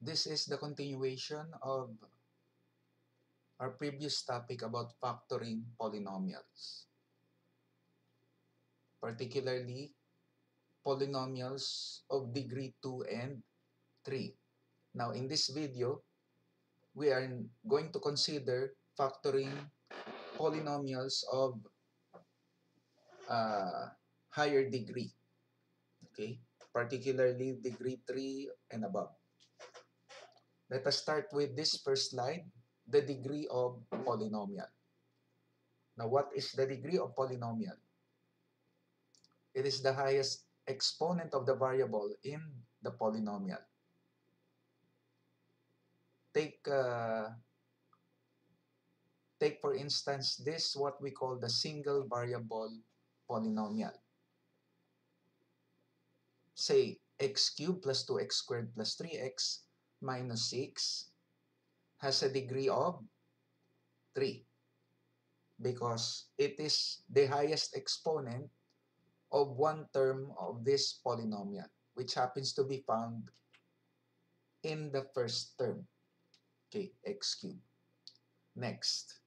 This is the continuation of our previous topic about factoring polynomials, particularly polynomials of degree 2 and 3. Now, in this video, we are going to consider factoring polynomials of uh, higher degree, okay? Particularly degree 3 and above. Let us start with this first slide, the degree of polynomial. Now, what is the degree of polynomial? It is the highest exponent of the variable in the polynomial. Take, uh, take for instance this, what we call the single variable polynomial. Say x cubed plus 2x squared plus 3x minus 6 has a degree of 3 because it is the highest exponent of one term of this polynomial, which happens to be found in the first term, okay, x cubed. Next,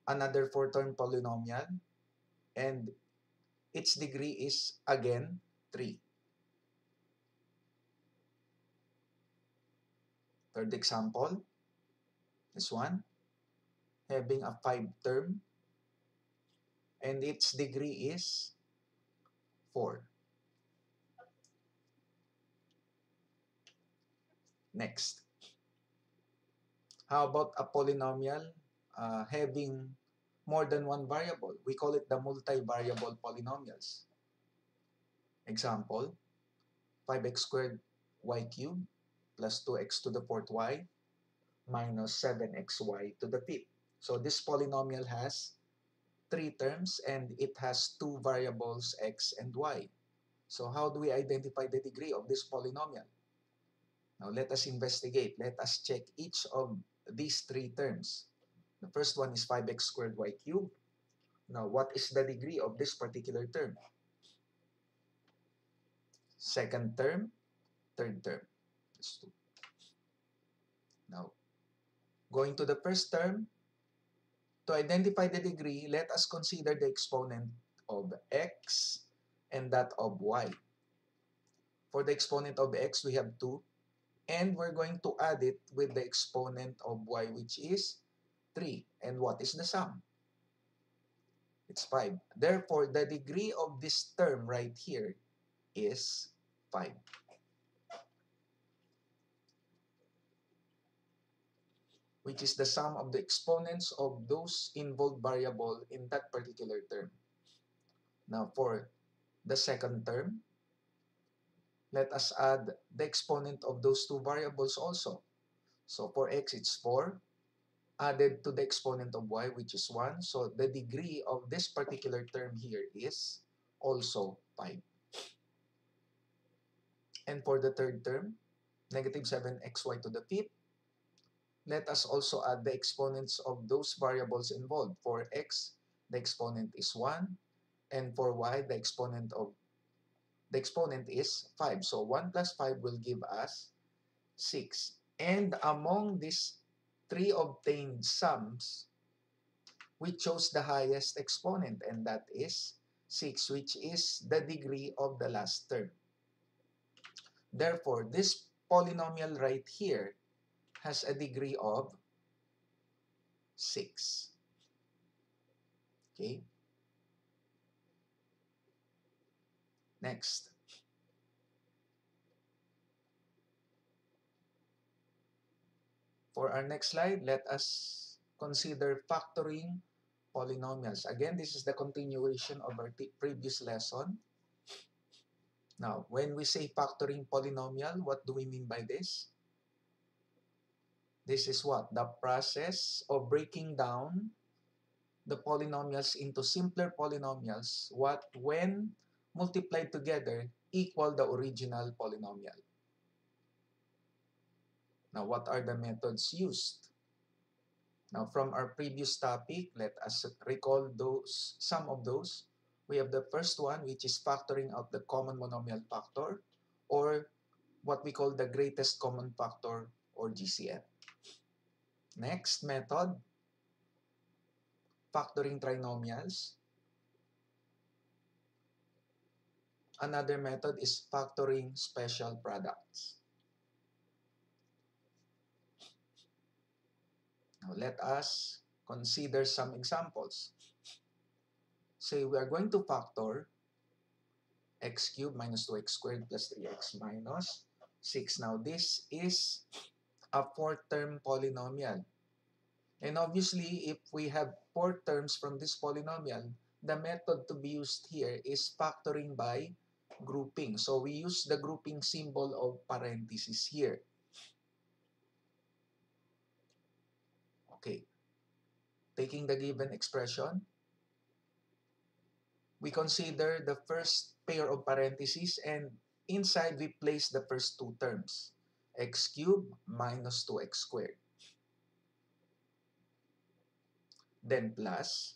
another four-term polynomial, and its degree is again 3. Third example, this one, having a 5-term, and its degree is 4. Next, how about a polynomial having more than one variable? We call it the multivariable polynomials. Example, 5x squared y cubed plus 2x to the fourth y minus 7xy to the fifth. So this polynomial has 3 terms and it has 2 variables x and y. So how do we identify the degree of this polynomial? Now let us investigate. Let us check each of these 3 terms. The first one is 5x squared y cubed. Now what is the degree of this particular term? Second term, third term. That's 2. Now going to the first term, to identify the degree, let us consider the exponent of x and that of y. For the exponent of x, we have 2. And we're going to add it with the exponent of y, which is 3. And what is the sum? It's 5. Therefore, the degree of this term right here is 5. Which is the sum of the exponents of those involved variable in that particular term. Now, for the second term, let us add the exponent of those 2 variables also. So for x, it's 4, added to the exponent of y, which is 1. So the degree of this particular term here is also 5. And for the third term, negative 7xy to the fifth, let us also add the exponents of those variables involved. For x, the exponent is 1, and for y, the exponent is 5. So 1 plus 5 will give us 6. And among these 3 obtained sums, we chose the highest exponent, and that is 6, which is the degree of the last term. Therefore, this polynomial right here has a degree of 6. Okay? Next. For our next slide, let us consider factoring polynomials. Again, this is the continuation of our previous lesson. Now, when we say factoring polynomial, what do we mean by this? This is what? The process of breaking down the polynomials into simpler polynomials, what when multiplied together equal the original polynomial. Now, what are the methods used? Now, from our previous topic, let us recall some of those. We have the first one, which is factoring out the common monomial factor, or what we call the greatest common factor or GCF. Next method, factoring trinomials. Another method is factoring special products. Now let us consider some examples. Say we are going to factor x cubed minus 2x squared plus 3x minus 6. Now this is a four-term polynomial. And obviously, if we have four terms from this polynomial, the method to be used here is factoring by grouping. So we use the grouping symbol of parentheses here. Okay. Taking the given expression, we consider the first pair of parentheses and inside we place the first two terms, x cubed minus 2x squared. Then plus,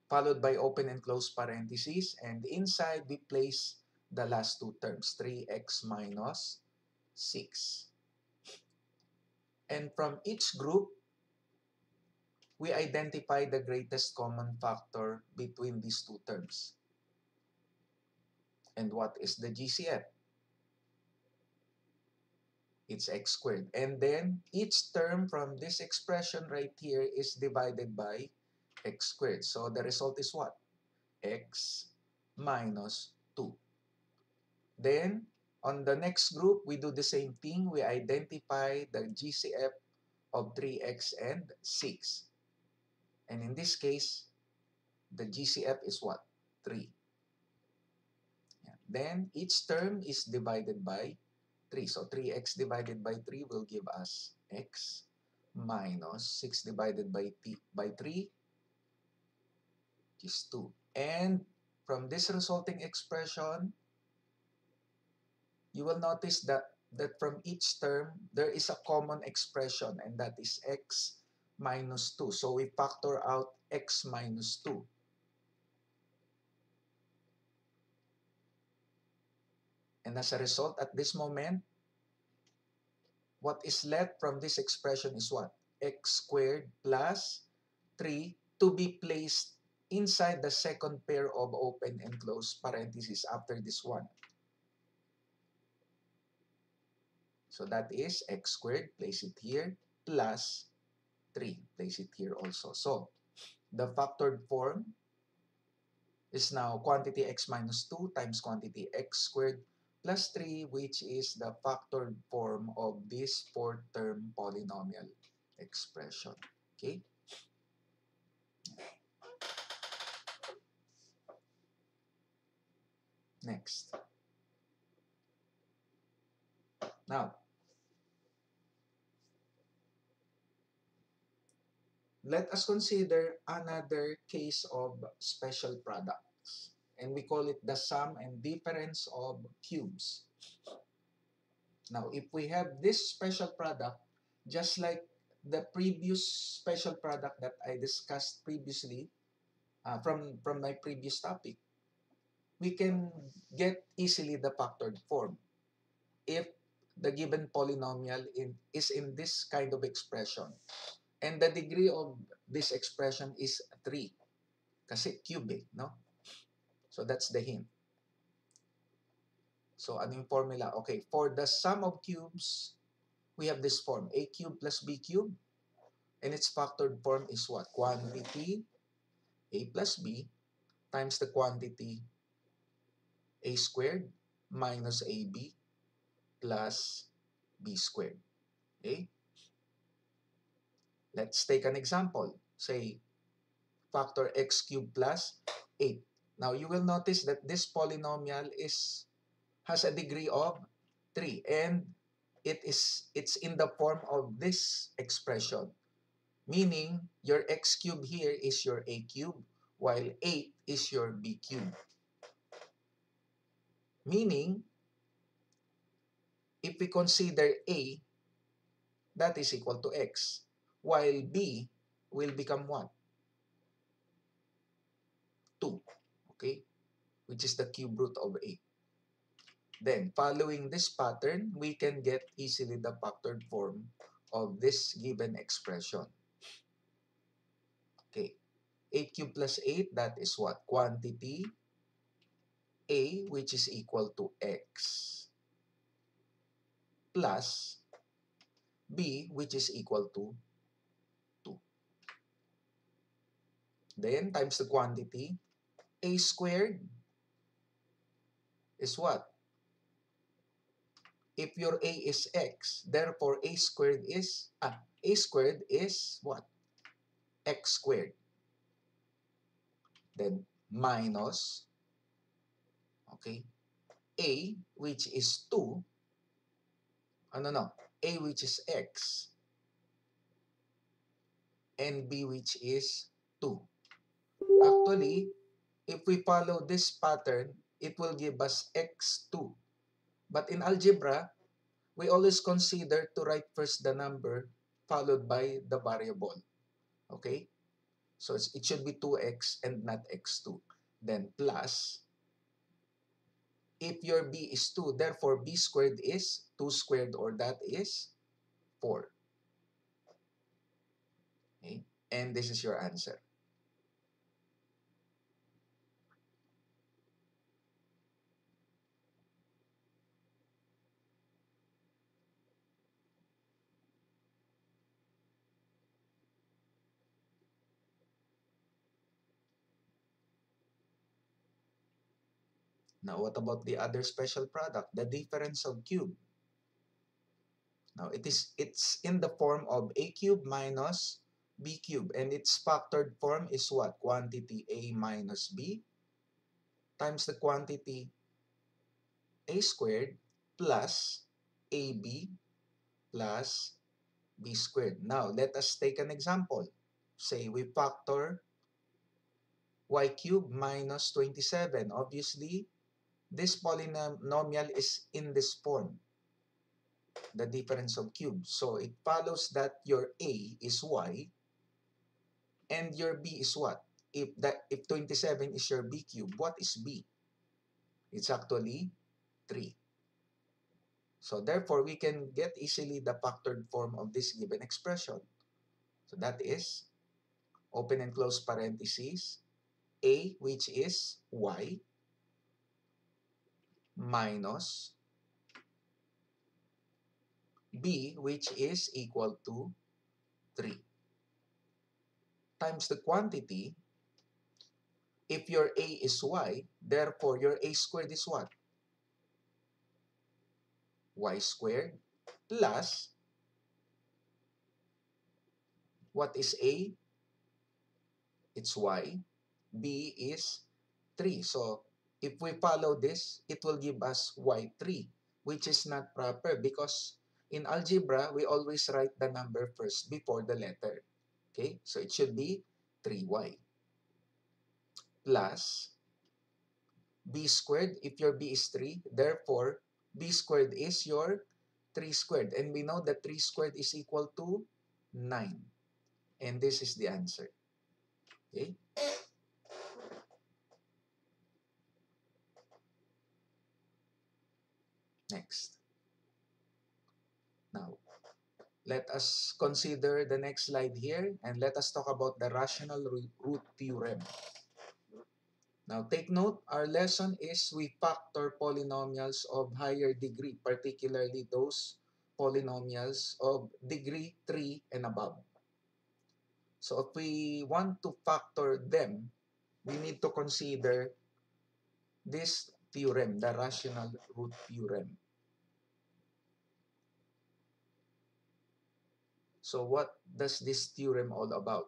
followed by open and close parentheses, and inside we place the last two terms, 3x minus 6. And from each group, we identify the greatest common factor between these two terms. And what is the GCF? It's x squared. And then each term from this expression right here is divided by x squared. So the result is what? X minus 2. Then, on the next group, we do the same thing. We identify the GCF of 3x and 6. And in this case, the GCF is what? 3. Yeah. Then, each term is divided by 3. So, 3x divided by 3 will give us x minus 6 divided by 3, which is 2. And from this resulting expression, you will notice that from each term, there is a common expression, and that is x minus 2. So we factor out x minus 2. And as a result, at this moment, what is left from this expression is what? X squared plus 3 to be placed inside the second pair of open and closed parentheses after this one. So that is x squared, place it here, plus 3, place it here also. So the factored form is now quantity x minus 2 times quantity x squared plus 3, which is the factored form of this four-term polynomial expression. Okay? Next. Now, let us consider another case of special products. And we call it the sum and difference of cubes. Now, if we have this special product, just like the previous special product that I discussed previously from my previous topic, we can get easily the factored form if the given polynomial is in this kind of expression. And the degree of this expression is 3. Kasi cube, no? So that's the hint. So ano yung formula? Okay, for the sum of cubes, we have this form, a cubed plus b cubed. And its factored form is what? Quantity a plus b times the quantity a squared minus ab plus b squared. Okay? Let's take an example. Say, factor x cubed plus 8. Now, you will notice that this polynomial has a degree of 3. And it's in the form of this expression. Meaning, your x cubed here is your a cubed, while 8 is your b cubed. Meaning, if we consider a, that is equal to x, while b will become what? 2. Okay? which is the cube root of A. Then, following this pattern, we can get easily the factored form of this given expression. Okay, 8 cubed plus 8, that is what? Quantity A, which is equal to X, plus B, which is equal to 2. Then, times the quantity, A squared is what? If your A is X, therefore A squared is what? X squared. Then minus, okay, A, which is 2, A, which is X, and B, which is 2. Actually, if we follow this pattern, it will give us X2. But in algebra, we always consider to write first the number followed by the variable. Okay? So it should be 2x and not x2. Then plus, if your b is 2, therefore b squared is 2 squared, or that is 4. Okay? And this is your answer. Now, what about the other special product, the difference of cube? Now, it's in the form of a cube minus b cube, and its factored form is what? Quantity a minus b times the quantity a squared plus ab plus b squared. Now, let us take an example. Say we factor y cubed minus 27. Obviously, this polynomial is in this form, the difference of cubes. So it follows that your A is y and your B is what? If 27 is your B cube, what is B? It's actually 3. So therefore, we can get easily the factored form of this given expression. So that is, open and close parentheses, A, which is y, minus B, which is equal to 3, times the quantity. If your A is y, therefore your A squared is what? Y squared plus, what is A? It's y. B is 3. So if we follow this, it will give us y3, which is not proper because in algebra, we always write the number first before the letter. Okay, so it should be 3y plus b squared. If your b is 3, therefore b squared is your 3 squared. And we know that 3 squared is equal to 9. And this is the answer. Okay? Next. Now, let us consider the next slide here and let us talk about the rational root theorem. Now, take note, our lesson is we factor polynomials of higher degree, particularly those polynomials of degree 3 and above. So if we want to factor them, we need to consider this theorem, the rational root theorem. So what does this theorem all about?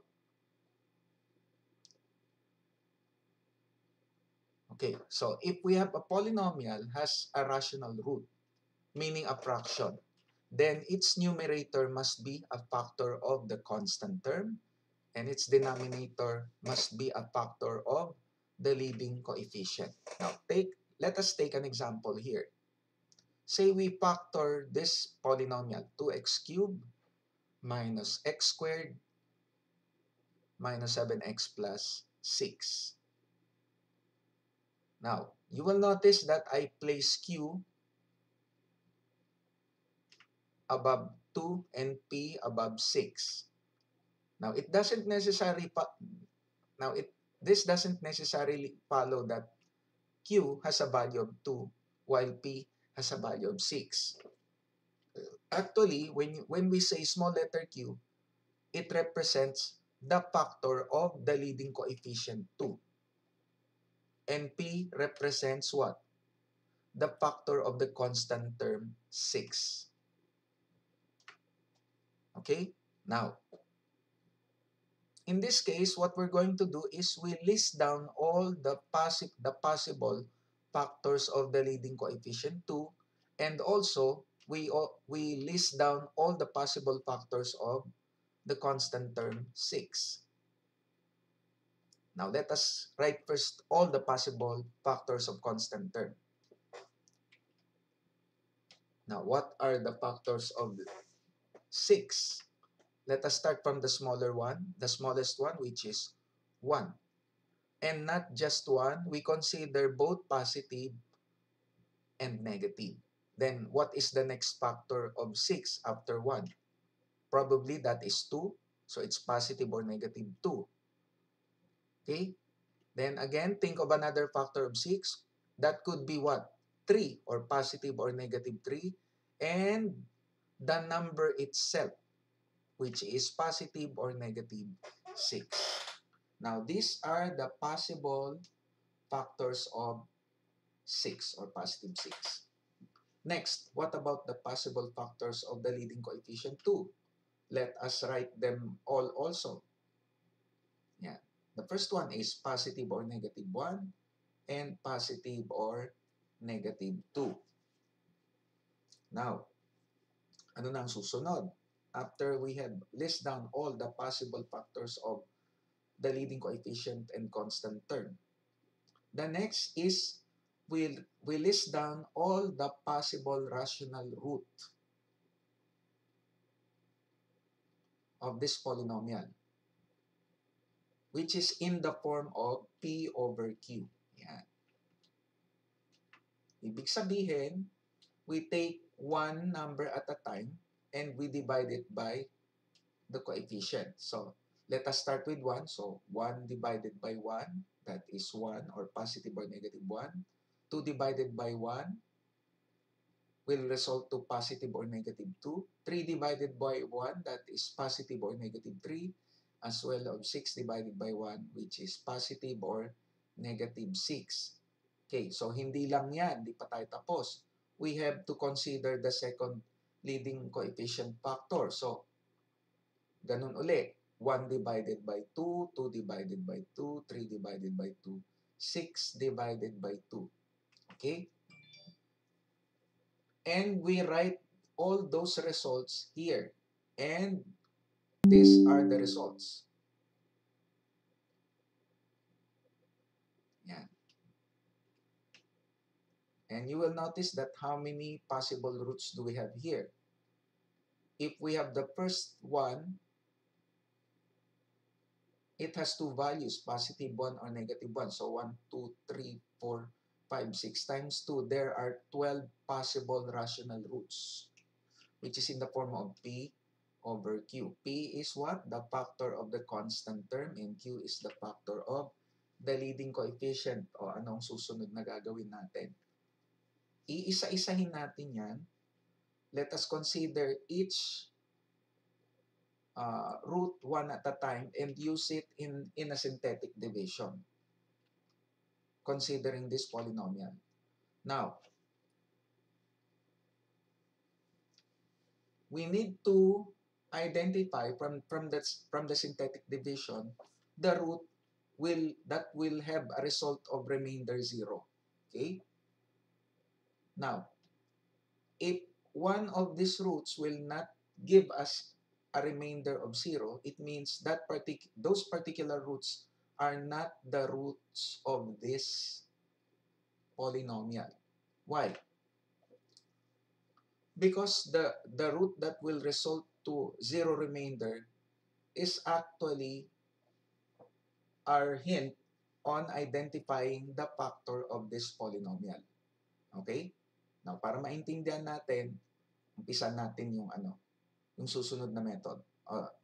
Okay, so if we have a polynomial has a rational root, meaning a fraction, then its numerator must be a factor of the constant term, and its denominator must be a factor of the leading coefficient. Now, let us take an example here. Say we factor this polynomial, 2x cubed minus x squared minus 7x plus 6. Now, you will notice that I place Q above 2 and P above 6. Now, it doesn't necessarily now it this doesn't necessarily follow that Q has a value of 2 while P has a value of 6. Actually, when we say small letter q, it represents the factor of the leading coefficient 2. And P represents what? The factor of the constant term 6. Okay? Now, in this case, what we're going to do is we list down all the possible factors of the leading coefficient 2, and also we list down all the possible factors of the constant term 6. Now let us write first all the possible factors of constant term. Now what are the factors of 6? Let us start from the smaller one, the smallest one, which is 1. And not just 1, we consider both positive and negative. Then what is the next factor of 6 after 1? Probably that is 2. So it's positive or negative 2. Okay? Then again, think of another factor of 6. That could be what? 3 or positive or negative 3. And the number itself, which is positive or negative 6. Now, these are the possible factors of 6 or positive 6. Next, what about the possible factors of the leading coefficient 2? Let us write them all also. Yeah. The first one is positive or negative 1 and positive or negative 2. Now, ano na ang susunod? After we have list down all the possible factors of the leading coefficient and constant term, the next is we list down all the possible rational root of this polynomial, which is in the form of P over Q. Yan. Ibig sabihin, we take one number at a time and we divide it by the coefficient. So, let us start with 1. So, 1 divided by 1, that is 1 or positive or negative 1. 2 divided by 1 will result to positive or negative 2. 3 divided by 1, that is positive or negative 3. As well of 6 divided by 1, which is positive or negative 6. Okay, so hindi lang yan, di pa tayo tapos. We have to consider the second leading coefficient factor. So, ganun uli. 1 divided by 2, 2 divided by 2, 3 divided by 2, 6 divided by 2. Okay? And we write all those results here. And these are the results. Yan. And you will notice that how many possible roots do we have here? If we have the first one, it has two values, positive 1 or negative 1. So 1, 2, 3, 4, 5, 6 times 2. There are 12 possible rational roots, which is in the form of P over Q. P is what? The factor of the constant term, and Q is the factor of the leading coefficient. O anong susunod na gagawin natin? Iisa-isahin natin yan. Let us consider each root one at a time and use it in a synthetic division, considering this polynomial. Now, we need to identify from the synthetic division the root that will have a result of remainder 0. Okay? Now, if one of these roots will not give us a remainder of 0, it means that those particular roots are not the roots of this polynomial. Why? Because the root that will result to 0 remainder is actually our hint on identifying the factor of this polynomial. Okay? Now, para maintindihan natin, umpisan natin yung susunod na method,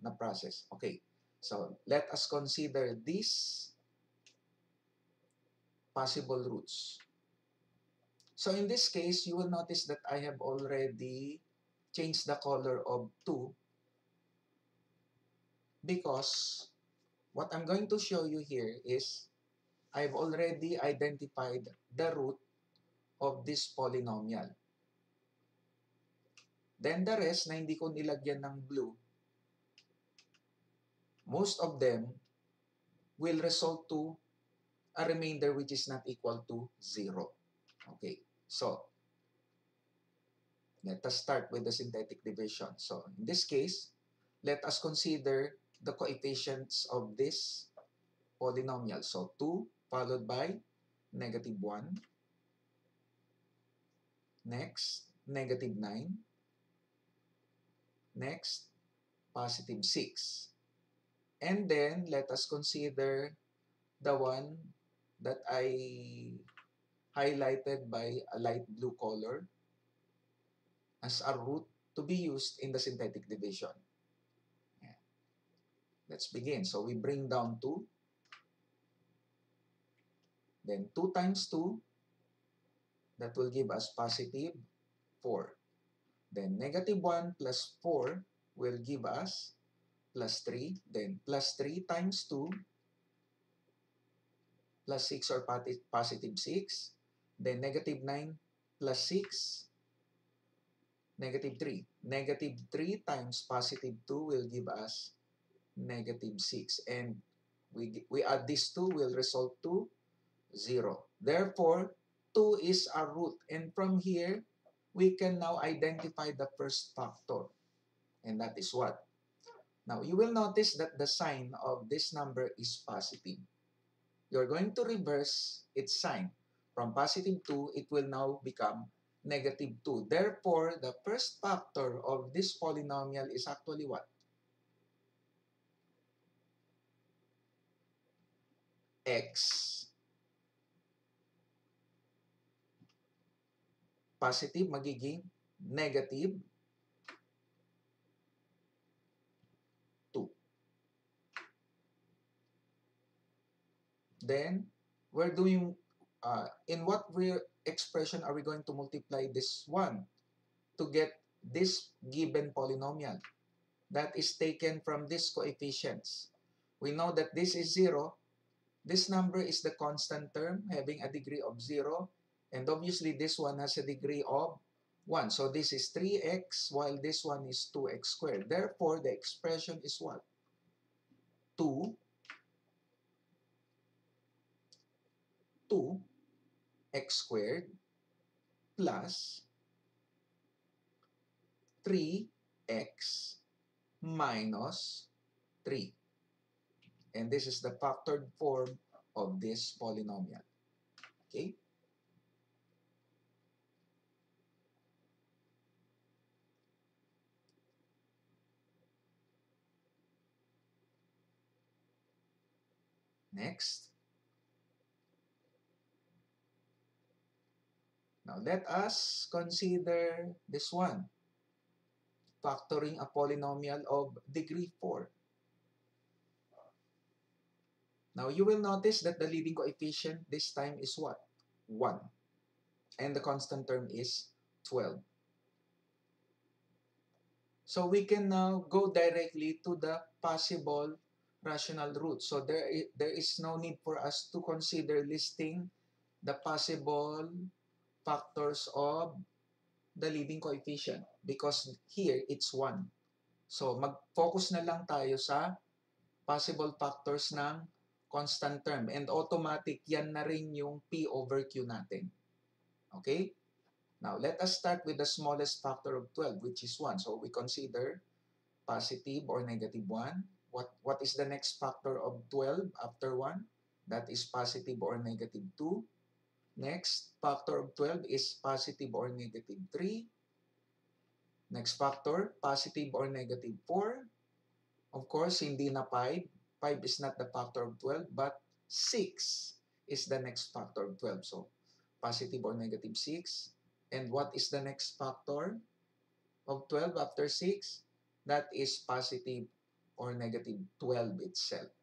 na process. Okay. So, let us consider these possible roots. So, in this case, you will notice that I have already changed the color of 2 because what I'm going to show you here is I've already identified the root of this polynomial. Then the rest na hindi ko nilagyan ng blue, most of them will result to a remainder which is not equal to 0. Okay, so let us start with the synthetic division. So in this case, let us consider the coefficients of this polynomial. So 2 followed by -1. Next, -9. Next, +6. And then, let us consider the one that I highlighted by a light blue color as a root to be used in the synthetic division. Let's begin. So we bring down 2. Then 2 times 2, that will give us +4. Then -1 plus 4 will give us +3. Then +3 times 2, +6 or +6. Then -9 plus 6, -3. -3 times +2 will give us -6. And we add these two will result to 0. Therefore, 2 is a root. And from here, we can now identify the first factor. And that is what? Now, you will notice that the sign of this number is positive. You're going to reverse its sign. From +2, it will now become -2. Therefore, the first factor of this polynomial is actually what? X. Positive magiging -2. Then, we're doing, in what expression are we going to multiply this one to get this given polynomial? That is taken from these coefficients. We know that this is 0. This number is the constant term having a degree of 0. And obviously, this one has a degree of 1. So this is 3x while this one is 2x squared. Therefore, the expression is what? 2 x squared plus 3x minus 3. And this is the factored form of this polynomial. Okay? Next. Now, let us consider this one. Factoring a polynomial of degree 4. Now, you will notice that the leading coefficient this time is what? 1. And the constant term is 12. So, we can now go directly to the possible rational root. So, there is no need for us to consider listing the possible factors of the leading coefficient because here it's 1. So, mag-focus na lang tayo sa possible factors ng constant term. And automatic, yan na rin yung P over Q natin. Okay? Now, let us start with the smallest factor of 12, which is 1. So, we consider positive or -1. What is the next factor of 12 after 1? That is positive or -2. Next factor of 12 is positive or -3. Next factor, positive or -4. Of course, hindi na 5. 5 is not the factor of 12, but 6 is the next factor of 12. So, positive or negative 6. And what is the next factor of 12 after 6? That is positive or negative 12 itself.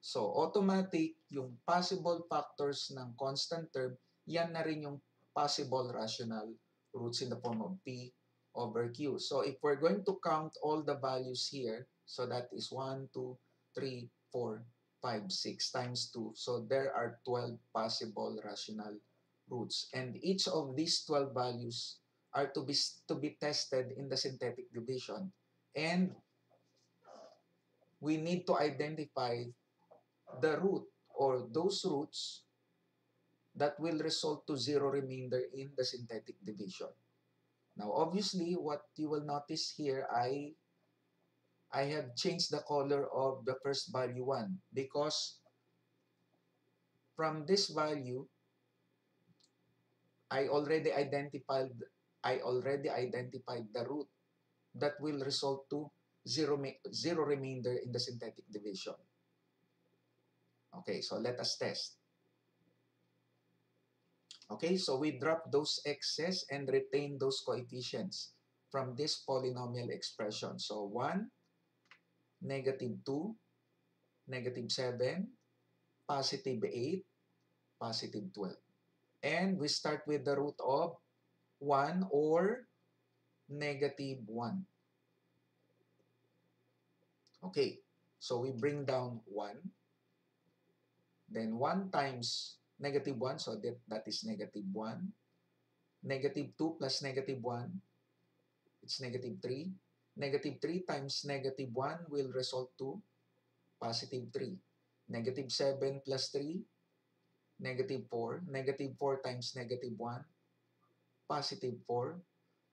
So, automatic, yung possible factors ng constant term, yan na rin yung possible rational roots in the form of P over Q. So, if we're going to count all the values here, so that is 1, 2, 3, 4, 5, 6 times 2. So, there are 12 possible rational roots. And each of these 12 values are to be tested in the synthetic division. And we need to identify the root or those roots that will result to zero remainder in the synthetic division. Now, obviously, what you will notice here, I have changed the color of the first value 1 because from this value, I already identified the root that will result to zero remainder in the synthetic division. Okay, so let us test. Okay, so we drop those x's and retain those coefficients from this polynomial expression. So 1, negative 2, negative 7, positive 8, positive 12. And we start with the root of 1 or negative 1. Okay, so we bring down 1. Then 1 times negative 1, so that is negative 1. Negative 2 plus negative 1, it's negative 3. Negative 3 times negative 1 will result to positive 3. Negative 7 plus 3, negative 4. Negative 4 times negative 1, positive 4.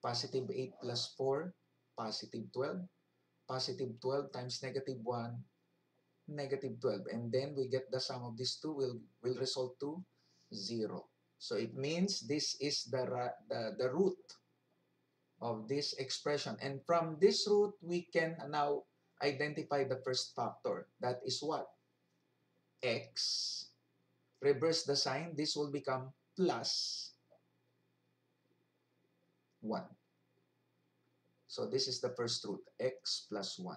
Positive 8 plus 4, positive 12. Positive 12 times negative 1, negative 12. And then we get the sum of these two will result to 0. So it means this is the root of this expression. And from this root, we can now identify the first factor. That is what? X. Reverse the sign. This will become plus 1. So this is the first root, x plus 1.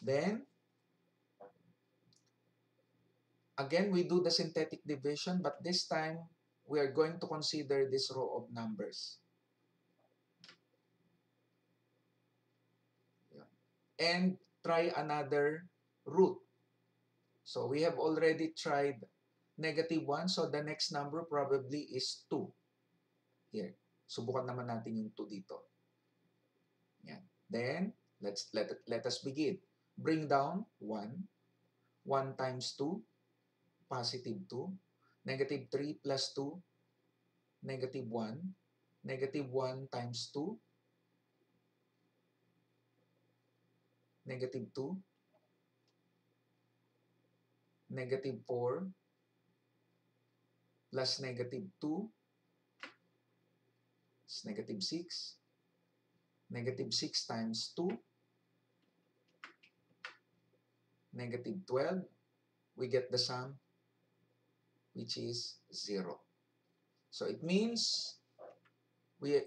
Then, again, we do the synthetic division, but this time, we are going to consider this row of numbers. And try another root. So we have already tried negative 1, so the next number probably is 2. Here. Subukan naman natin yung 2 dito. Yan. Then, let us begin. Bring down 1. 1 times 2, positive 2. Negative 3 plus 2, negative 1. Negative 1 times 2, negative 2. Negative 4 plus negative 2 is negative 6. Negative 6 times 2, negative 12. We get the sum, which is 0. So it means we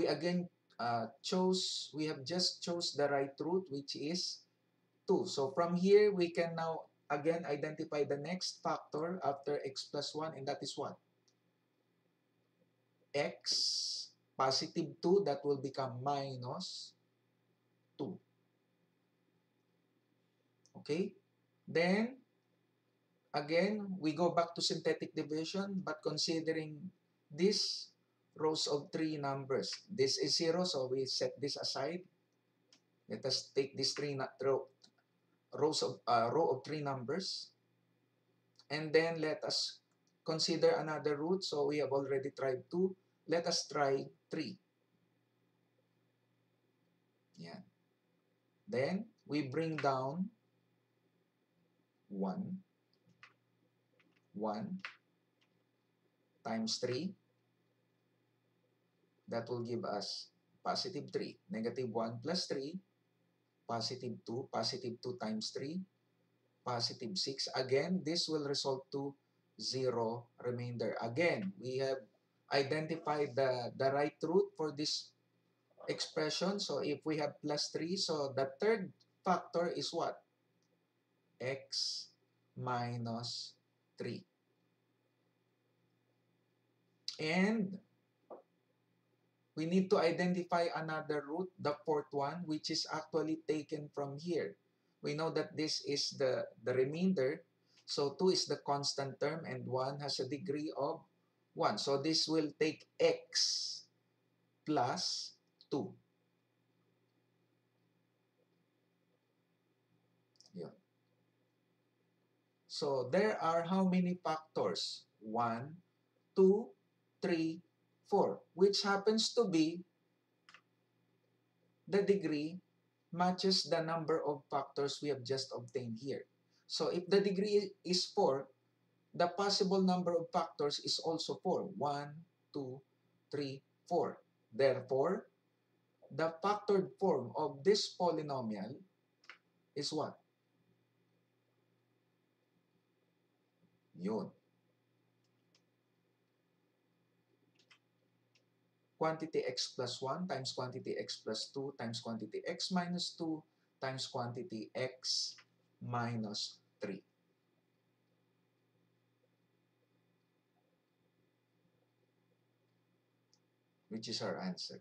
again we have just chose the right root, which is 2. So from here, we can now again identify the next factor after x plus 1, and that is what? X, positive 2, that will become minus 2. Okay? Then, again, we go back to synthetic division, but considering these rows of 3 numbers. This is 0, so we set this aside. Let us take these row of 3 numbers. And then let us consider another root. So we have already tried 2. Let us try 3. Yeah. Then we bring down 1. 1 times 3. That will give us positive 3. Negative 1 plus 3, positive 2. Positive 2 times 3, positive 6. Again, this will result to 0 remainder. Again, we have identified the right root for this expression. So if we have plus 3, so the third factor is what? X minus 3. And we need to identify another root, the fourth one, which is actually taken from here. We know that this is the remainder. So 2 is the constant term and 1 has a degree of 1. So this will take x plus 2. Yeah. So there are how many factors? 1, 2, 3, 4, which happens to be the degree matches the number of factors we have just obtained here. So if the degree is 4, the possible number of factors is also 4. 1, 2, 3, 4. Therefore, the factored form of this polynomial is what? Yun. Quantity x plus 1 times quantity x plus 2 times quantity x minus 2 times quantity x minus 3. Which is our answer.